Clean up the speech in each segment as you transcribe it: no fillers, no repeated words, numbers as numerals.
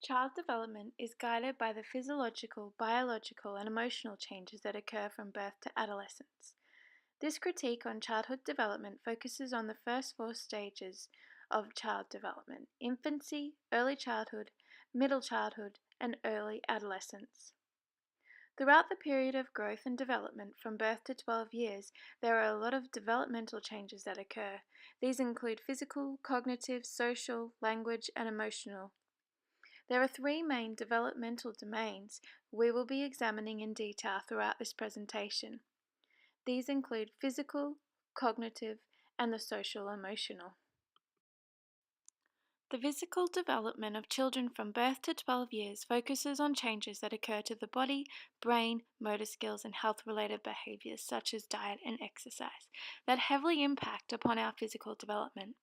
Child development is guided by the physiological, biological, and emotional changes that occur from birth to adolescence. This critique on childhood development focuses on the first four stages of child development: infancy, early childhood, middle childhood, and early adolescence. Throughout the period of growth and development from birth to 12 years, there are a lot of developmental changes that occur. These include physical, cognitive, social, language, and emotional. There are three main developmental domains we will be examining in detail throughout this presentation. These include physical, cognitive, and the social-emotional. The physical development of children from birth to 12 years focuses on changes that occur to the body, brain, motor skills, and health-related behaviors such as diet and exercise that heavily impact upon our physical development.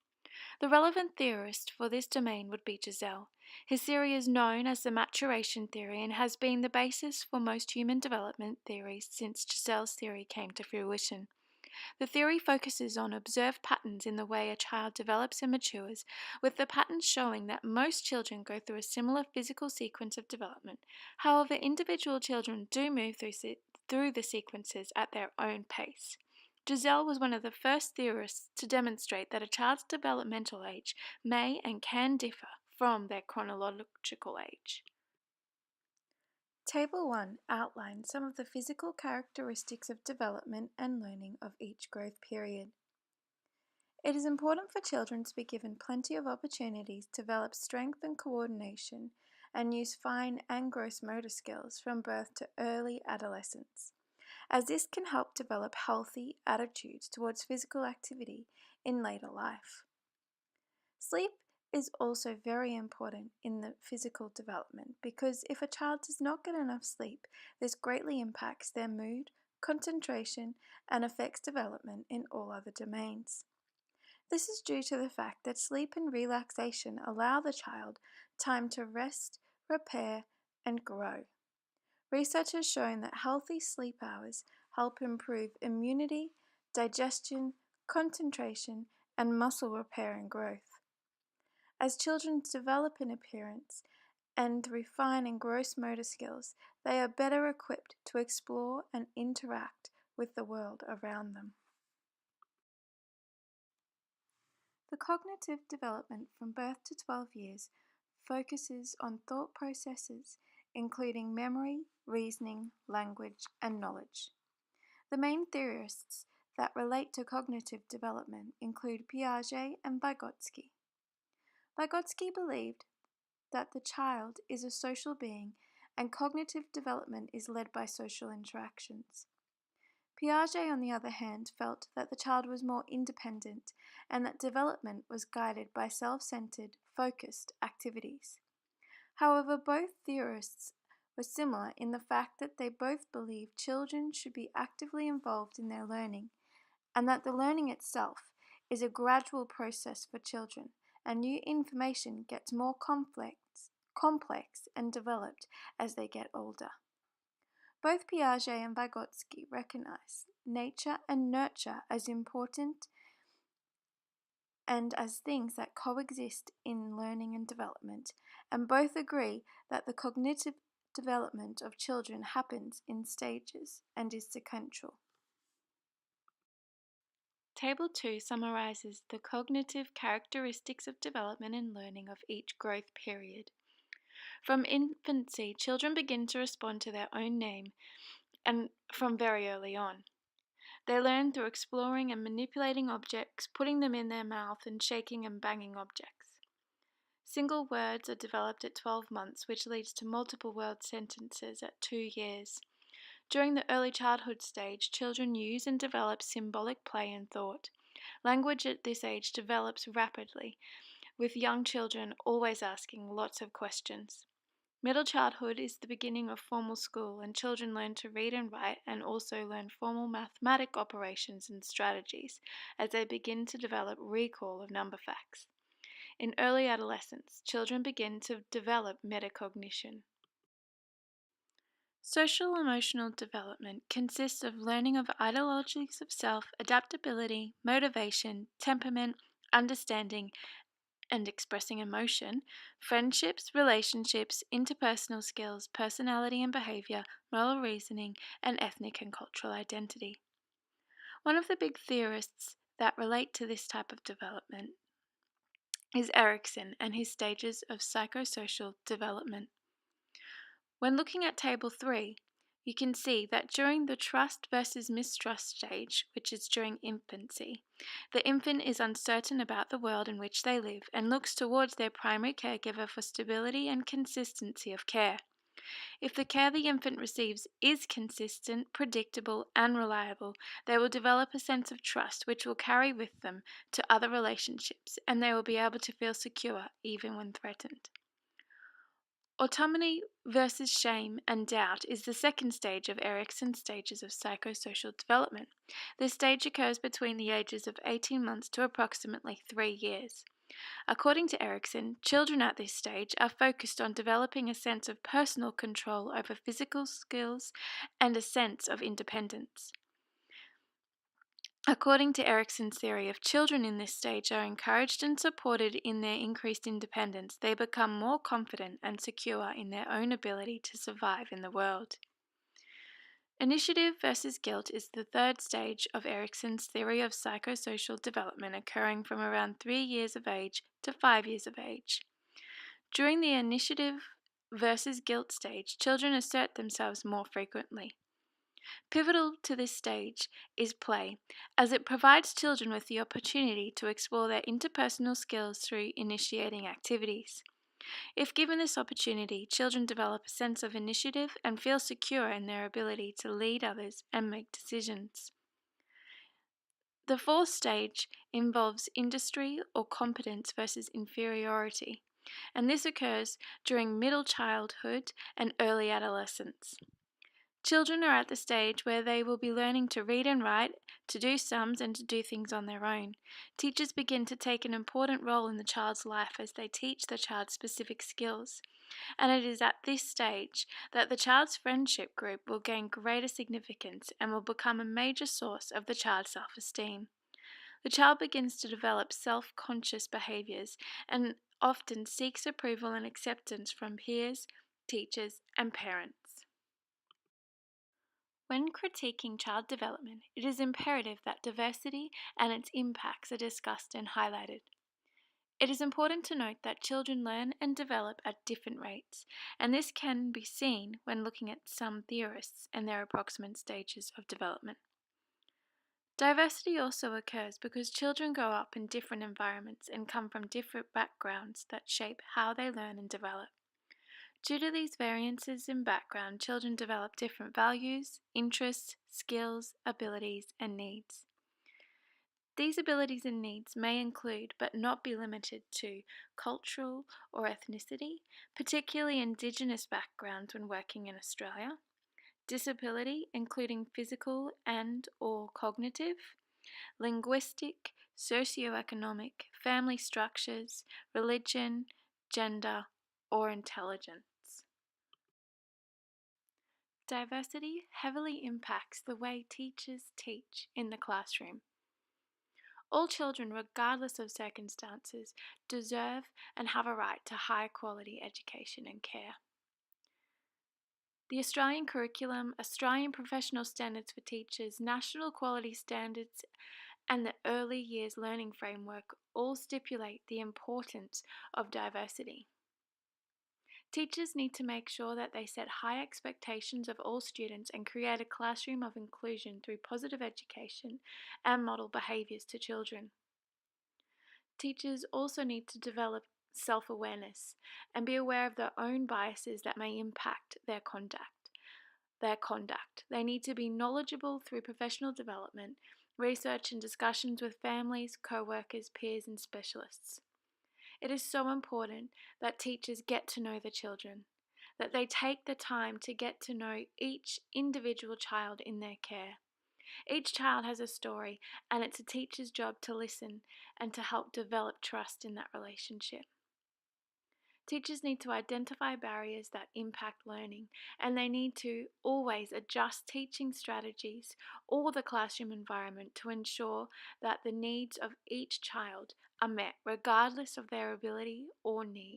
The relevant theorist for this domain would be Giselle. His theory is known as the maturation theory and has been the basis for most human development theories since Giselle's theory came to fruition. The theory focuses on observed patterns in the way a child develops and matures, with the patterns showing that most children go through a similar physical sequence of development. However, individual children do move through the sequences at their own pace. Giselle was one of the first theorists to demonstrate that a child's developmental age may and can differ from their chronological age. Table 1 outlines some of the physical characteristics of development and learning of each growth period. It is important for children to be given plenty of opportunities to develop strength and coordination and use fine and gross motor skills from birth to early adolescence, as this can help develop healthy attitudes towards physical activity in later life. Sleep is also very important in the physical development because if a child does not get enough sleep, this greatly impacts their mood, concentration, and affects development in all other domains. This is due to the fact that sleep and relaxation allow the child time to rest, repair, and grow. Research has shown that healthy sleep hours help improve immunity, digestion, concentration, and muscle repair and growth. As children develop in appearance and refine in gross motor skills, they are better equipped to explore and interact with the world around them. The cognitive development from birth to 12 years focuses on thought processes, including memory, reasoning, language, and knowledge. The main theorists that relate to cognitive development include Piaget and Vygotsky. Vygotsky believed that the child is a social being and cognitive development is led by social interactions. Piaget, on the other hand, felt that the child was more independent and that development was guided by self-centered, focused activities. However, both theorists were similar in the fact that they both believed children should be actively involved in their learning and that the learning itself is a gradual process for children and new information gets more complex and developed as they get older. Both Piaget and Vygotsky recognize nature and nurture as important and as things that coexist in learning and development, and both agree that the cognitive development of children happens in stages and is sequential. Table 2 summarizes the cognitive characteristics of development and learning of each growth period. From infancy, children begin to respond to their own name and from very early on. They learn through exploring and manipulating objects, putting them in their mouth, and shaking and banging objects. Single words are developed at 12 months, which leads to multiple word sentences at 2 years. During the early childhood stage, children use and develop symbolic play and thought. Language at this age develops rapidly, with young children always asking lots of questions. Middle childhood is the beginning of formal school, and children learn to read and write and also learn formal mathematic operations and strategies as they begin to develop recall of number facts. In early adolescence, children begin to develop metacognition. Social emotional development consists of learning of ideologies of self, adaptability, motivation, temperament, understanding, and expressing emotion, friendships, relationships, interpersonal skills, personality and behavior, moral reasoning, and ethnic and cultural identity. One of the big theorists that relate to this type of development is Erikson and his stages of psychosocial development. When looking at Table 3, you can see that during the trust versus mistrust stage, which is during infancy, the infant is uncertain about the world in which they live and looks towards their primary caregiver for stability and consistency of care. If the care the infant receives is consistent, predictable, and reliable, they will develop a sense of trust which will carry with them to other relationships, and they will be able to feel secure even when threatened. Autonomy versus shame and doubt is the second stage of Erikson's stages of psychosocial development. This stage occurs between the ages of 18 months to approximately 3 years. According to Erikson, children at this stage are focused on developing a sense of personal control over physical skills and a sense of independence. According to Erikson's theory, if children in this stage are encouraged and supported in their increased independence, they become more confident and secure in their own ability to survive in the world. Initiative versus guilt is the third stage of Erikson's theory of psychosocial development, occurring from around 3 years of age to 5 years of age. During the initiative versus guilt stage, children assert themselves more frequently. Pivotal to this stage is play, as it provides children with the opportunity to explore their interpersonal skills through initiating activities. If given this opportunity, children develop a sense of initiative and feel secure in their ability to lead others and make decisions. The fourth stage involves industry or competence versus inferiority, and this occurs during middle childhood and early adolescence. Children are at the stage where they will be learning to read and write, to do sums, and to do things on their own. Teachers begin to take an important role in the child's life as they teach the child specific skills. And it is at this stage that the child's friendship group will gain greater significance and will become a major source of the child's self-esteem. The child begins to develop self-conscious behaviors and often seeks approval and acceptance from peers, teachers, and parents. When critiquing child development, it is imperative that diversity and its impacts are discussed and highlighted. It is important to note that children learn and develop at different rates, and this can be seen when looking at some theorists and their approximate stages of development. Diversity also occurs because children grow up in different environments and come from different backgrounds that shape how they learn and develop. Due to these variances in background, children develop different values, interests, skills, abilities, and needs. These abilities and needs may include, but not be limited to, cultural or ethnicity, particularly Indigenous backgrounds when working in Australia, disability, including physical and/or cognitive, linguistic, socioeconomic, family structures, religion, gender, or intelligence. Diversity heavily impacts the way teachers teach in the classroom. All children, regardless of circumstances, deserve and have a right to high quality education and care. The Australian curriculum, Australian professional standards for teachers, national quality standards, and the early years learning framework all stipulate the importance of diversity. Teachers need to make sure that they set high expectations of all students and create a classroom of inclusion through positive education and model behaviours to children. Teachers also need to develop self-awareness and be aware of their own biases that may impact their conduct. They need to be knowledgeable through professional development, research and discussions with families, co-workers, peers and specialists. It is so important that teachers get to know the children, that they take the time to get to know each individual child in their care. Each child has a story, and it's a teacher's job to listen and to help develop trust in that relationship. Teachers need to identify barriers that impact learning, and they need to always adjust teaching strategies or the classroom environment to ensure that the needs of each child are met regardless of their ability or need.